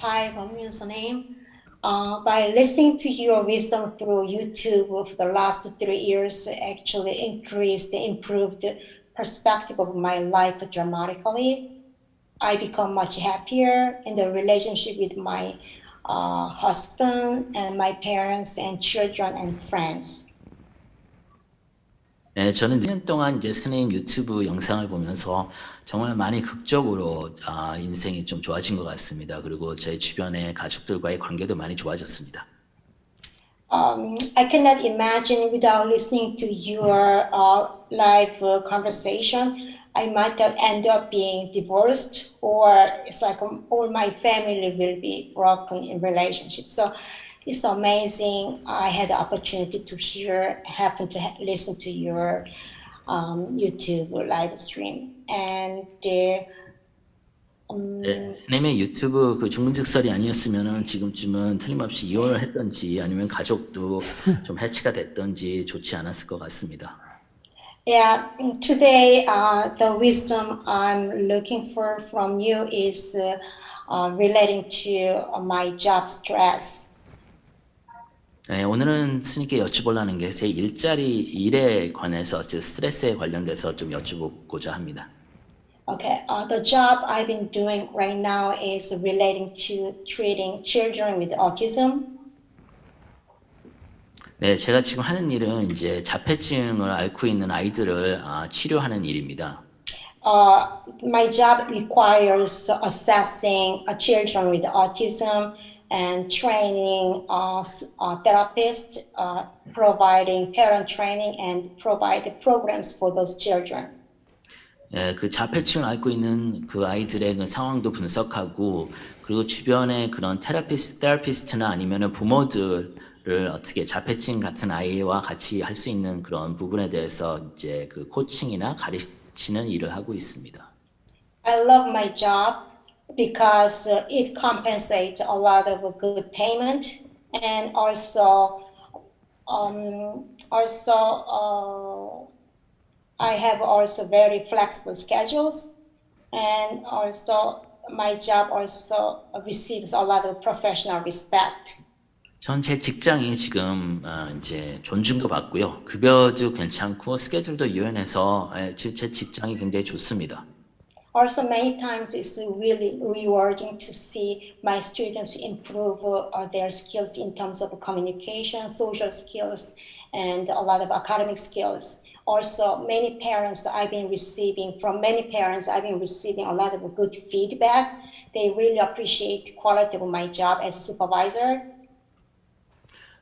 Hi, Myun Sonim. By listening to your wisdom through YouTube for the last 3 years, actually improved the perspective of my life dramatically. I become much happier in the relationship with my husband and my parents and children and friends. 네, 저는 2년 동안 이제 스님 유튜브 영상을 보면서 정말 많이 극적으로 인생이 좀 좋아진 것 같습니다. 그리고 제 주변의 가족들과의 관계도 많이 좋아졌습니다. I cannot imagine without listening to your live conversation, I might have end up being divorced, or it's like all my family will be broken in relationships. So it's amazing. I had the opportunity to happen to listen to your YouTube live stream, and 네, 스님의 유튜브 그 중근즉설이 아니었으면은 지금쯤은 틀림없이 이혼을 했던지 아니면 가족도 좀 해치가 됐던지 좋지 않았을 것 같습니다. Yeah, today the wisdom I'm looking for from you is relating to my job stress. 네, 오늘은 스님께 여쭤보려는 게 제 일에 관해서 즉 스트레스에 관련돼서 좀 여쭤보고자 합니다. Okay, the job I've been doing right now is relating to treating children with autism. 네, 제가 지금 하는 일은 이제 자폐증을 앓고 있는 아이들을 치료하는 일입니다. My job requires assessing children with autism and training therapists, providing parent training, and provide programs for those children. 예, 그 자폐증을 앓고 있는 그 아이들의 그 상황도 분석하고 그리고 주변에 그런 테라피스트나 아니면은 부모들을 어떻게 자폐증 같은 아이와 같이 할 수 있는 그런 부분에 대해서 이제 그 코칭이나 가르치는 일을 하고 있습니다. I love my job because it compensates a lot of good payment, and also I have also very flexible schedules, and also my job also receives a lot of professional respect. 전 제 직장이 지금 이제 존중도 받고요. 급여도 괜찮고 스케줄도 유연해서 제 직장이 굉장히 좋습니다. Also, many times it's really rewarding to see my students improve their skills in terms of communication, social skills, and a lot of academic skills. Also, from many parents, I've been receiving a lot of good feedback. They really appreciate the quality of my job as a supervisor.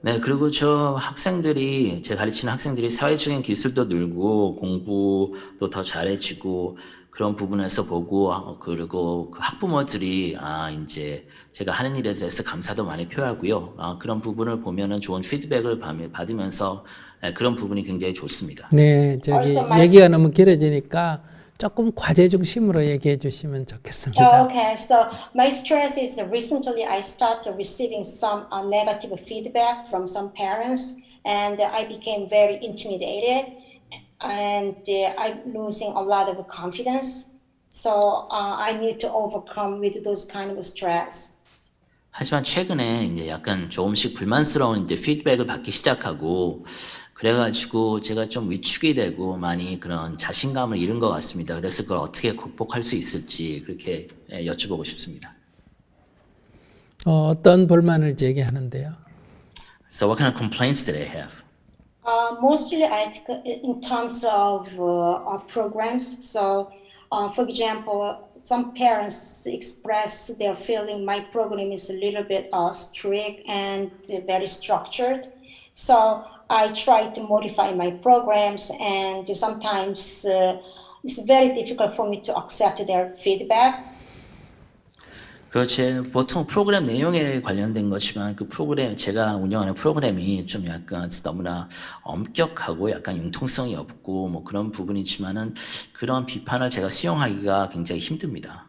네, 그리고 제가 가르치는 학생들이 사회적인 기술도 늘고 공부도 더 잘해지고 그런 부분에서 보고 그리고 그 학부모들이 이제 제가 하는 일에 대해서 감사도 많이 표하고요. 그런 부분을 보면은 좋은 피드백을 받으면서 그런 부분이 굉장히 좋습니다. 네, 얘기가 너무 길어지니까 조금 과제 중심으로 얘기해 주시면 좋겠습니다. Okay, so my stress is recently I started receiving some negative feedback from some parents, and I became very intimidated, and I'm losing a lot of confidence. So I need to overcome with those kind of stress. 하지만 최근에 이제 약간 조금씩 불만스러운 이제 피드백을 받기 시작하고 그래가지고 제가 좀 위축이 되고 많이 그런 자신감을 잃은 것 같습니다. 그래서 그걸 어떻게 극복할 수 있을지 그렇게 여쭤보고 싶습니다. 어떤 불만을 제기하는데요? So what kind of complaints did I have? Mostly in terms of our programs. So, for example, some parents express their feeling my program is a little bit strict and very structured. So I try to modify my programs, and sometimes it's very difficult for me to accept their feedback. 그렇지. 보통 프로그램 내용에 관련된 거지만 제가 운영하는 프로그램이 좀 약간 너무나 엄격하고 약간 융통성이 없고 뭐 그런 부분이지만은 그런 비판을 제가 수용하기가 굉장히 힘듭니다.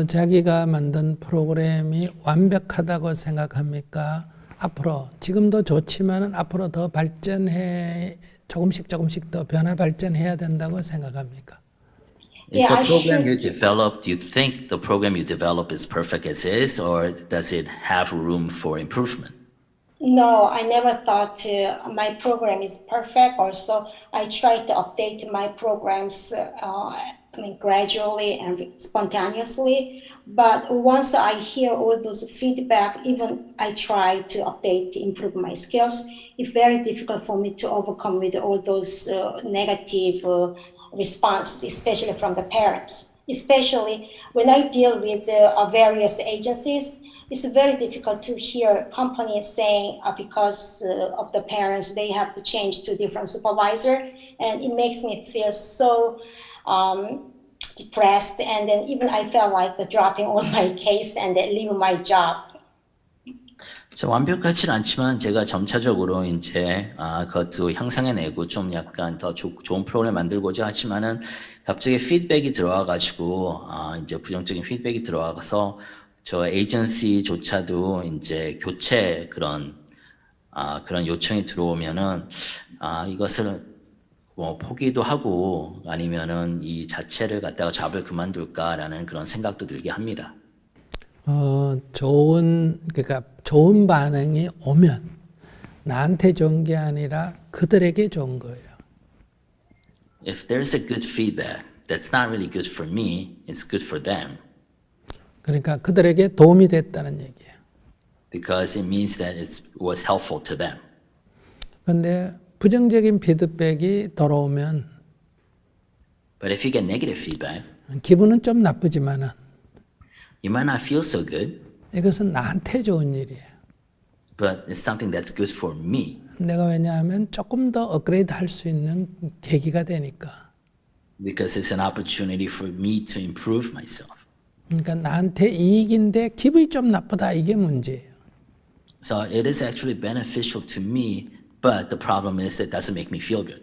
자기가 만든 프로그램이 완벽하다고 생각합니까? 앞으로 지금도 좋지만은 앞으로 더 조금씩 더 변화 발전해야 된다고 생각합니까? Is Yeah, the I program should- you developed, do you think the program you develop is perfect as is, or does it have room for improvement? No, I never thought my program is perfect. Also, I try to update my programs, gradually and spontaneously. But once I hear all those feedback, even I try to update, improve my skills. It's very difficult for me to overcome with all those negative responses, especially from the parents. Especially when I deal with various agencies, it's very difficult to hear companies saying because of the parents they have to change to different supervisor, and it makes me feel so depressed, and then even I felt like dropping all my case and then leaving my job. 저 완벽하진 않지만 제가 점차적으로 이제 그것도 향상해내고 좀 약간 더 좋은 프로그램 만들고자 하지만은 갑자기 피드백이 들어와가지고 이제 부정적인 피드백이 들어와서 저 에이전시조차도 이제 교체 그런 요청이 들어오면은 이것을 뭐 포기도 하고 아니면은 이 자체를 갖다가 잡을 그만둘까라는 그런 생각도 들게 합니다. 그러니까 좋은 반응이 오면 나한테 좋은 게 아니라 그들에게 좋은 거예요. If there's a good feedback that's not really good for me, it's good for them. 그러니까 그들에게 도움이 됐다는 얘기예요. Because it means that it was helpful to them. 그런데 부정적인 피드백이 돌아오면 But if you get negative feedback, 기분은 좀 나쁘지만은 you might not feel so good, 이것은 나한테 좋은 일이에요. but it's something that's good for me. 내가 왜냐하면 조금 더 업그레이드 할 수 있는 계기가 되니까. Because it's an opportunity for me to improve myself. 그러니까 나한테 이익인데 기분이 좀 나쁘다 이게 문제예요. So it is actually beneficial to me, but the problem is it doesn't make me feel good.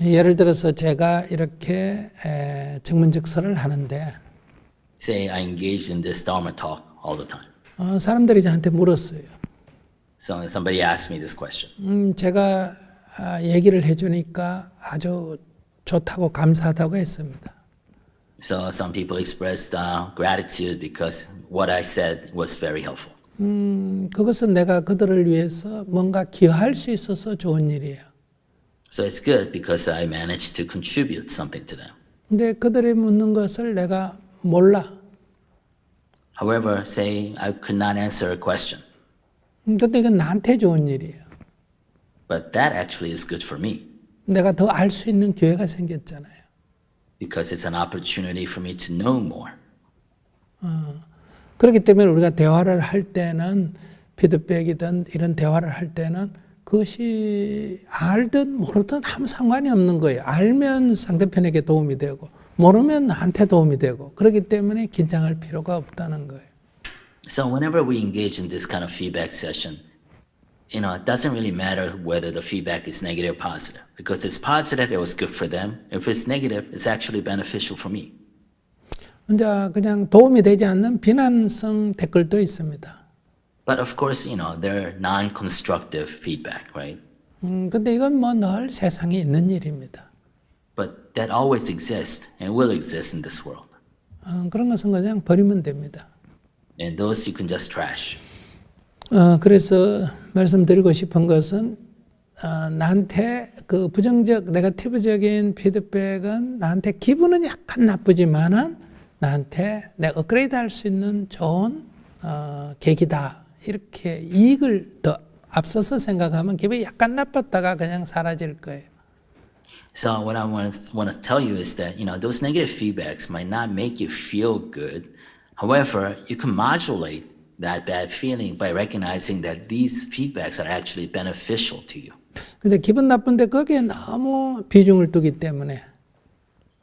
예를 들어서 제가 이렇게 증문즉서를 하는데 Say I engaged in this Dharma talk all the time. 사람들이 저한테 물었어요. So somebody asked me this question. 제가 얘기를 해주니까 아주 좋다고 감사하다고 했습니다. So some people expressed gratitude because what I said was very helpful. 그것은 내가 그들을 위해서 뭔가 기여할 수 있어서 좋은 일이에요. So it's good because I managed to contribute something to them. 근데 그들이 묻는 것을 내가 몰라. However, say I could not answer a question, 근데 이건 나한테 좋은 일이에요. but that actually is good for me 내가 더 알 수 있는 기회가 생겼잖아요. because it's an opportunity for me to know more. 그렇기 때문에 우리가 대화를 할 때는 피드백이든 이런 대화를 할 때는 그것이 알든 모르든 아무 상관이 없는 거예요. 알면 상대편에게 도움이 되고 모르면 나한테 도움이 되고 그렇기 때문에 긴장할 필요가 없다는 거예요. So whenever we engage in this kind of feedback session, it doesn't really matter whether the feedback is negative or positive. Because it's positive, it was good for them. If it's negative, it's actually beneficial for me. 혼자 그냥 도움이 되지 않는 비난성 댓글도 있습니다. But of course, there are non-constructive feedback, right? 근데 이건 뭐 늘 세상에 있는 일입니다. But that always exists and will exist in this world. 그런 것은 그냥 버리면 됩니다. And those you can just trash. 그래서 말씀드리고 싶은 것은 나한테 그 부정적, 네거티브적인 피드백은 나한테 기분은 약간 나쁘지만은 나한테 내가 업그레이드 할 수 있는 좋은 계기다. 이렇게 이익을 더 앞서서 생각하면 기분이 약간 나빴다가 그냥 사라질 거예요. So what I want to tell you is that, those negative feedbacks might not make you feel good. However, you can modulate that bad feeling by recognizing that these feedbacks are actually beneficial to you. 근데 기분 나쁜데 거기에 너무 비중을 두기 때문에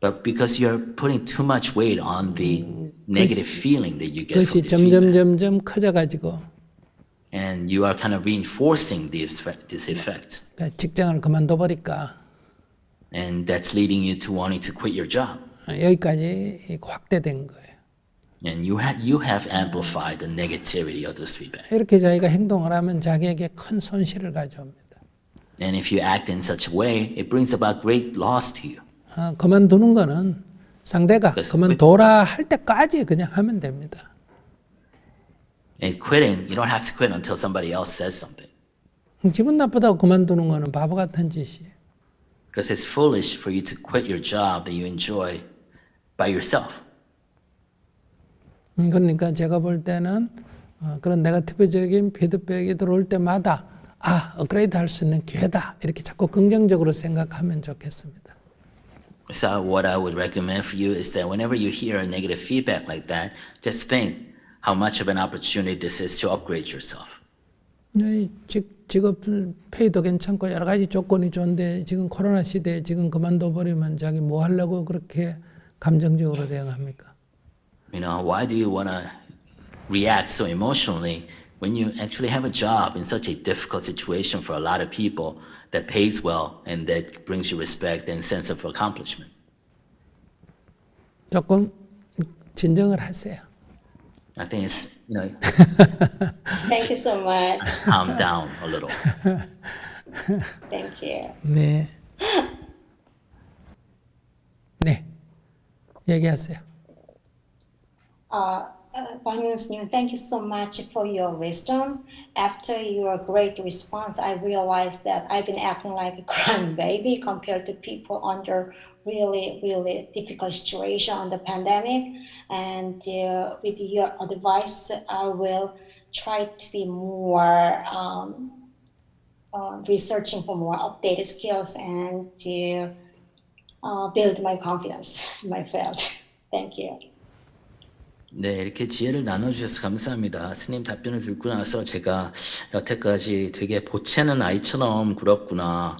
But because you're putting too much weight on the negative feeling that you get 그것이 from this feedback, 점점 커져가지고 and you are kind of reinforcing these effects, 직장을 그만둬버릴까 and that's leading you to wanting to quit your job. 여기까지 확대된 거예요. And you have amplified the negativity of this feedback. 이렇게 자기가 행동을 하면 자기에게 큰 손실을 가져옵니다. And if you act in such a way, it brings about great loss to you. 그만두는 거는 상대가 그래서 그만둬라 할 때까지 그냥 하면 됩니다. And quitting, you don't have to quit until somebody else says something. 기분 나쁘다고 그만두는 거는 바보 같은 짓이에요. Because it's foolish for you to quit your job that you enjoy by yourself. 그러니까 제가 볼 때는 그런 네거티브적인 피드백이 들어올 때마다 업그레이드 할 수 있는 기회다 이렇게 자꾸 긍정적으로 생각하면 좋겠습니다. So what I would recommend for you is that whenever you hear a negative feedback like that, just think how much of an opportunity this is to upgrade yourself. 직업 페이도 괜찮고 여러 가지 조건이 좋은데 지금 코로나 시대에 지금 그만둬 버리면 자기 뭐 하려고 그렇게 감정적으로 대응합니까? You know, why do you want to react so emotionally when you actually have a job in such a difficult situation for a lot of people that pays well and that brings you respect and sense of accomplishment? 조금 진정을 하세요. I think it's, you know, Thank you so much. calm down a little. Thank you. 네. 네. 얘기하세요. Banyun's-님, thank you so much for your wisdom. After your great response, I realized that I've been acting like a crying baby compared to people under really difficult situation on the pandemic. And with your advice, I will try to be more researching for more updated skills and build my confidence in my field. Thank you. 네, 이렇게 지혜를 나눠주셔서 감사합니다. 스님 답변을 듣고 나서 제가 여태까지 되게 보채는 아이처럼 굴었구나.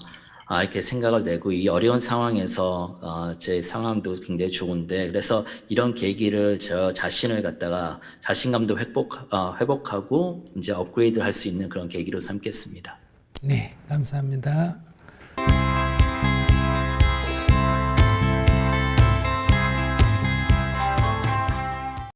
이렇게 생각을 내고 이 어려운 상황에서 제 상황도 굉장히 좋은데 그래서 이런 계기를 저 자신을 갖다가 자신감도 회복하고 이제 업그레이드 할 수 있는 그런 계기로 삼겠습니다. 네, 감사합니다.